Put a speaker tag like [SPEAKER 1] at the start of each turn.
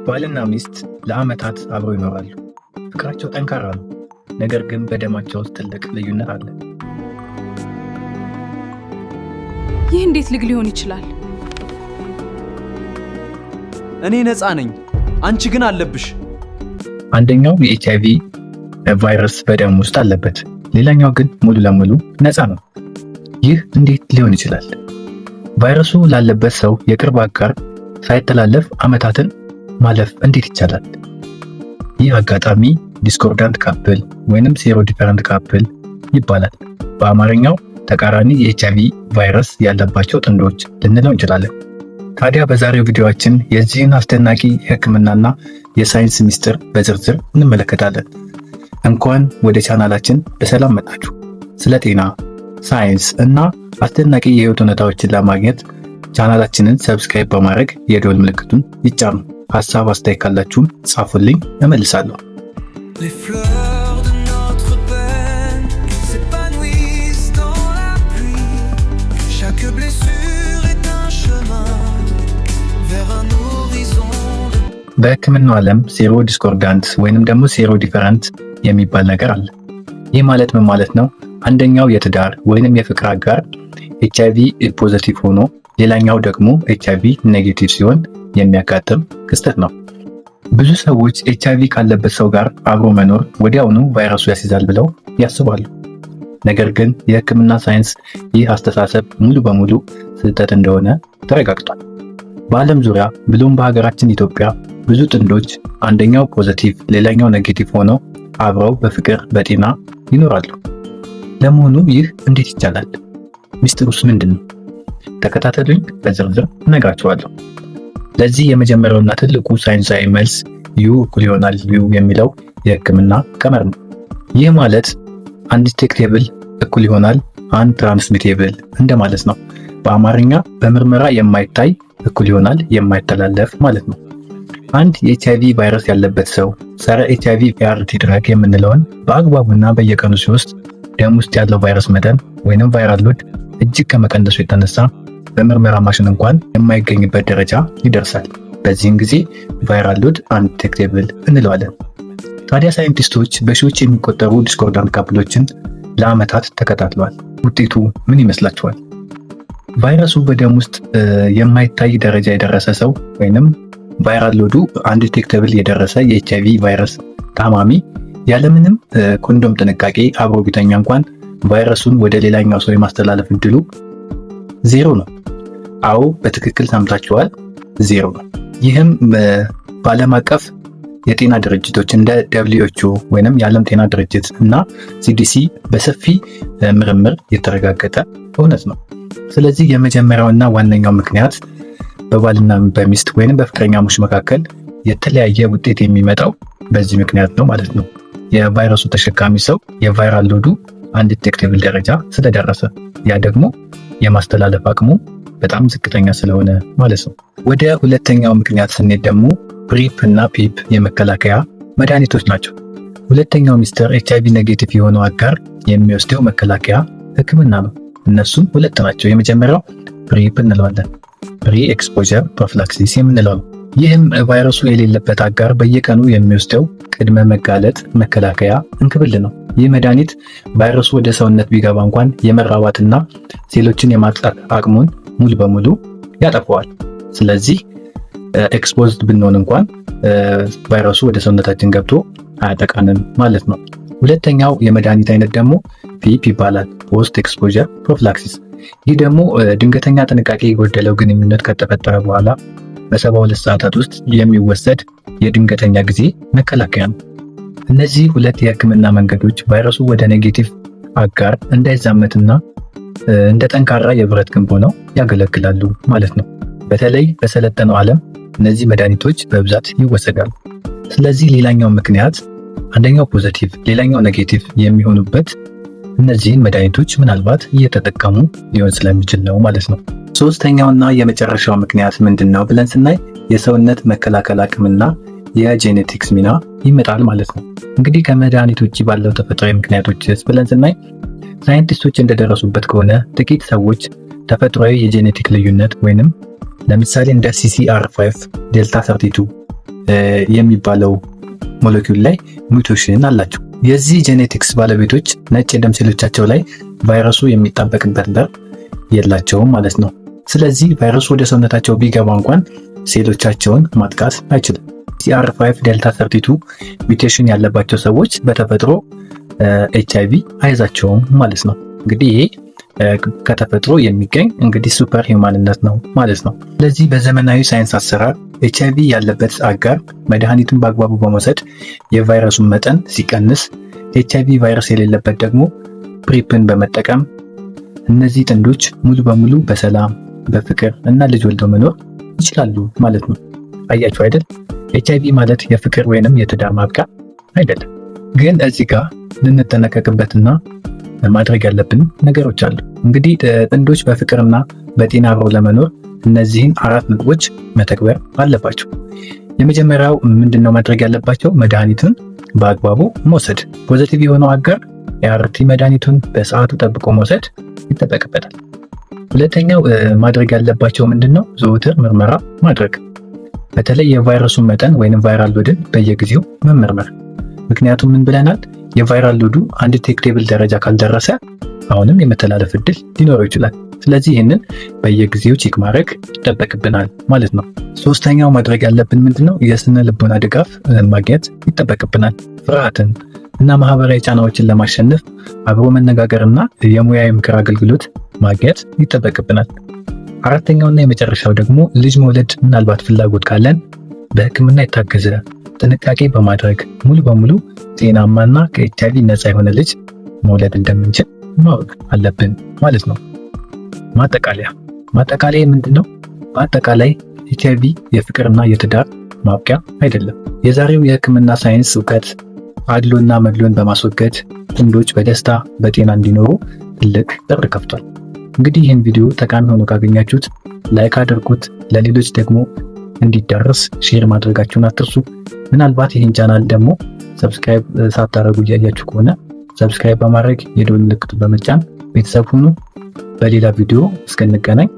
[SPEAKER 1] ባልና ሚስት ለዓመታት አብረው ይኖራሉ። ፍቅራቸው ጠንካራ ነው፣ ነገር ግን በደማቸው ውስጥ ትልቅ ልዩነት አለ።
[SPEAKER 2] ይህ እንዴት ልግ ሊሆን ይችላል?
[SPEAKER 3] እኔ ነፃ ነኝ፣ አንቺ ግን አለብሽ።
[SPEAKER 1] አንደኛው የኤችአይቪ ቫይረስ በደም ውስጥ አለበት፣ ሌላኛው ግን ሙሉ ለሙሉ ነፃ ነው። ይህ እንዴት ሊሆን ይችላል? ቫይረሱ ላለበት ሰው የቅርብ አጋር ሳይተላለፍ ዓመታትን ማለፍ እንዴት ይቻላል? ይህ አጋጣሚ ዲስኮርዳንት ካፕል ወይንም ሴሮ ዲፈረንት ካፕል ይባላል። በአማርኛው ተቃራኒ የኤችአይቪ ቫይረስ ያለባቸው ጥንዶች ልንለው እንችላለን። ታዲያ በዛሬው ቪዲዮአችን የዚህን አስደናቂ የሕክምናና የሳይንስ ሚስጥር በዝርዝር እንመለከታለን። እንኳን ወደ ቻናላችን በሰላም መጣችሁ። ስለ ጤና፣ ሳይንስ እና አስደናቂ የህይወት እውነታዎችን ለማግኘት ቻናላችንን ሰብስክራይብ በማድረግ የደወል ምልክቱን ይጫኑ። ሀሳብ አስተያየት ካላችሁም ጻፉልኝ፣ እመልሳለሁ። በህክምናው ዓለም ሴሮ ዲስኮርዳንት ወይንም ደግሞ ሴሮ ዲፈረንት የሚባል ነገር አለ። ይህ ማለት ምን ማለት ነው? አንደኛው የትዳር ወይንም የፍቅር አጋር ኤችአይቪ ፖዚቲቭ ሆኖ ሌላኛው ደግሞ ኤችአይቪ ኔጌቲቭ ሲሆን የሚያጋጥም ክስተት ነው። ብዙ ሰዎች ኤችአይቪ ካለበት ሰው ጋር አብሮ መኖር ወዲያውኑ ቫይረሱ ያስይዛል ብለው ያስባሉ። ነገር ግን የህክምና ሳይንስ ይህ አስተሳሰብ ሙሉ በሙሉ ስህተት እንደሆነ ተረጋግጧል። በዓለም ዙሪያ ብሎም በሀገራችን ኢትዮጵያ ብዙ ጥንዶች አንደኛው ፖዚቲቭ ሌላኛው ኔጌቲቭ ሆነው አብረው በፍቅር በጤና ይኖራሉ። ለመሆኑ ይህ እንዴት ይቻላል? ሚስጥሩስ ምንድን ነው? ተከታተሉኝ፣ በዝርዝር እነግራችኋለሁ። ለዚህ የመጀመሪያውና ትልቁ ሳይንሳዊ መልስ ዩ እኩል ይሆናል ዩ የሚለው የህክምና ቀመር ነው። ይህ ማለት አንዲቴክቴብል እኩል ይሆናል አንትራንስሚቴብል እንደማለት ነው። በአማርኛ በምርመራ የማይታይ እኩል ይሆናል የማይተላለፍ ማለት ነው። አንድ የኤችአይቪ ቫይረስ ያለበት ሰው ጸረ ኤችአይቪ ART ድራግ የምንለውን በአግባቡና በየቀኑ ሲወስድ ደም ውስጥ ያለው ቫይረስ መጠን ወይንም ቫይራል ሎድ እጅግ ከመቀነሱ የተነሳ በምርመራ ማሽን እንኳን የማይገኝበት ደረጃ ይደርሳል። በዚህም ጊዜ ቫይራል ሎድ አንዲቴክቴብል እንለዋለን። ታዲያ ሳይንቲስቶች በሺዎች የሚቆጠሩ ዲስኮርዳንት ካፕሎችን ለዓመታት ተከታትለዋል። ውጤቱ ምን ይመስላችኋል? ቫይረሱ በደም ውስጥ የማይታይ ደረጃ የደረሰ ሰው ወይንም ቫይራል ሎዱ አንዲቴክቴብል የደረሰ የኤችአይቪ ቫይረስ ታማሚ ያለምንም ኮንዶም ጥንቃቄ አብሮ ቢተኛ እንኳን ቫይረሱን ወደ ሌላኛው ሰው የማስተላለፍ እድሉ ዜሮ ነው። አዎ በትክክል ሰምታችኋል፣ ዜሮ ነው። ይህም በዓለም አቀፍ የጤና ድርጅቶች እንደ WHO ወይንም የዓለም ጤና ድርጅት እና CDC በሰፊ ምርምር የተረጋገጠ እውነት ነው። ስለዚህ የመጀመሪያውና ዋነኛው ምክንያት በባልና በሚስት ወይንም በፍቅረኛሞች መካከል የተለያየ ውጤት የሚመጣው በዚህ ምክንያት ነው ማለት ነው። የቫይረሱ ተሸካሚ ሰው የቫይራል ሎዱ አንዲቴክቴብል ደረጃ ስለደረሰ፣ ያ ደግሞ የማስተላለፍ አቅሙ በጣም ዝቅተኛ ስለሆነ ማለት ነው። ወደ ሁለተኛው ምክንያት ስንሄድ ደግሞ ፕሪፕ እና ፒፕ የመከላከያ መድኃኒቶች ናቸው። ሁለተኛው ሚስጥር ኤችአይቪ ኔጌቲቭ የሆነው አጋር የሚወስደው መከላከያ ህክምና ነው። እነሱም ሁለት ናቸው። የመጀመሪያው ፕሪፕ እንለዋለን፣ ፕሪ ኤክስፖዠር ፕሮፊላክሲስ የምንለው ነው። ይህም ቫይረሱ የሌለበት አጋር በየቀኑ የሚወስደው ቅድመ መጋለጥ መከላከያ እንክብል ነው። ይህ መድኃኒት ቫይረሱ ወደ ሰውነት ቢገባ እንኳን የመራባትና ሴሎችን የማጥቃት አቅሙን ሙሉ በሙሉ ያጠፋዋል። ስለዚህ ኤክስፖዝድ ብንሆን እንኳን ቫይረሱ ወደ ሰውነታችን ገብቶ አያጠቃንም ማለት ነው። ሁለተኛው የመድኃኒት አይነት ደግሞ ፒፕ ይባላል፣ ፖስት ኤክስፖዠር ፕሮፊላክሲስ። ይህ ደግሞ ድንገተኛ ጥንቃቄ የጎደለው ግንኙነት ከተፈጠረ በኋላ በ72 ሰዓታት ውስጥ የሚወሰድ የድንገተኛ ጊዜ መከላከያ ነው። እነዚህ ሁለት የህክምና መንገዶች ቫይረሱ ወደ ኔጌቲቭ አጋር እንዳይዛመትና እንደ ጠንካራ የብረት ግንብ ሆነው ያገለግላሉ ማለት ነው። በተለይ በሰለጠነው ዓለም እነዚህ መድኃኒቶች በብዛት ይወሰዳሉ። ስለዚህ ሌላኛው ምክንያት አንደኛው ፖዚቲቭ ሌላኛው ኔጌቲቭ የሚሆኑበት እነዚህን መድኃኒቶች ምናልባት እየተጠቀሙ ሊሆን ስለሚችል ነው ማለት ነው። ሶስተኛውና የመጨረሻው ምክንያት ምንድን ነው ብለን ስናይ የሰውነት መከላከል አቅምና የጄኔቲክስ ሚና ይመጣል ማለት ነው። እንግዲህ ከመድኃኒት ውጭ ባለው ተፈጥሯዊ ምክንያቶች ብለን ስናይ ሳይንቲስቶች እንደደረሱበት ከሆነ ጥቂት ሰዎች ተፈጥሯዊ የጄኔቲክ ልዩነት ወይንም ለምሳሌ እንደ CCR5 ዴልታ 32 የሚባለው ሞለኪውል ላይ ሚውቴሽን አላቸው። የዚህ ጄኔቲክስ ባለቤቶች ነጭ የደም ሴሎቻቸው ላይ ቫይረሱ የሚጣበቅበት በር የላቸውም ማለት ነው። ስለዚህ ቫይረሱ ወደ ሰውነታቸው ቢገባ እንኳን ሴሎቻቸውን ማጥቃት አይችልም። CR5 ዴልታ 32 ሚውቴሽን ያለባቸው ሰዎች በተፈጥሮ HIV አይዛቸውም ማለት ነው። እንግዲህ ይሄ ከተፈጥሮ የሚገኝ እንግዲህ ሱፐር ሂውማንነት ነው ማለት ነው። ስለዚህ በዘመናዊ ሳይንስ አሰራር HIV ያለበት አጋር መድኃኒቱን በአግባቡ በመውሰድ የቫይረሱን መጠን ሲቀንስ፣ HIV ቫይረስ የሌለበት ደግሞ ፕሪፕን በመጠቀም እነዚህ ጥንዶች ሙሉ በሙሉ በሰላም በፍቅር እና ልጅ ወልደው መኖር ይችላሉ ማለት ነው። አያችሁ አይደል? HIV ማለት የፍቅር ወይንም የትዳር ማብቂያ አይደለም። ግን እዚህ ጋር ልንጠነቀቅበትና ማድረግ ያለብን ነገሮች አሉ። እንግዲህ ጥንዶች በፍቅርና በጤና አብረው ለመኖር እነዚህን 4 ነጥቦች መተግበር አለባቸው። የመጀመሪያው ምንድነው ማድረግ ያለባቸው? መድኃኒቱን በአግባቡ መውሰድ። ፖዚቲቭ የሆነው አጋር የአርቲ መድኃኒቱን በሰዓቱ ጠብቆ መውሰድ ይጠበቅበታል። ሁለተኛው ማድረግ ያለባቸው ምንድነው? ዘወትር ምርመራ ማድረግ። በተለይ የቫይረሱን መጠን ወይንም ቫይራል ሎድን በየጊዜው መመርመር። ምክንያቱም ምን ብለናል? የቫይራል ሎዱ አንዲቴክቴብል ደረጃ ካልደረሰ አሁንም የመተላለፍ እድል ሊኖረው ይችላል። ስለዚህ ይህንን በየጊዜው ቼክ ማድረግ ይጠበቅብናል ማለት ነው። ሶስተኛው ማድረግ ያለብን ምንድነው? የስነ ልቦና ድጋፍ ማግኘት ይጠበቅብናል። ፍርሃትን እና ማህበራዊ ጫናዎችን ለማሸነፍ አብሮ መነጋገርና የሙያዊ ምክር አገልግሎት ማግኘት ይጠበቅብናል። አራተኛውና የመጨረሻው ደግሞ ልጅ መውለድ ምናልባት ፍላጎት ካለን በሕክምና የታገዘ ጥንቃቄ በማድረግ ሙሉ በሙሉ ጤናማና ከኤችአይቪ ነፃ የሆነ ልጅ መውለድ እንደምንችል ማወቅ አለብን ማለት ነው። ማጠቃለያ ምንድነው? በአጠቃላይ ኤችአይቪ የፍቅርና የትዳር ማብቂያ አይደለም። የዛሬው የሕክምና ሳይንስ እውቀት አድሎና መድሎን በማስወገድ ጥንዶች በደስታ በጤና እንዲኖሩ ትልቅ በር ከፍቷል። እንግዲህ ይህን ቪዲዮ ጠቃሚ ሆኖ ካገኛችሁት ላይክ አድርጉት፣ ለሌሎች ደግሞ እንዲዳረስ ሼር ማድረጋችሁን አትርሱ። ምናልባት ይህን ቻናል ደግሞ ሰብስክራይብ ሳታደርጉ እያያችሁ ከሆነ ሰብስክራይብ በማድረግ የደወል ምልክቱን በመጫን ቤተሰብ ሁኑ። በሌላ ቪዲዮ እስክንገናኝ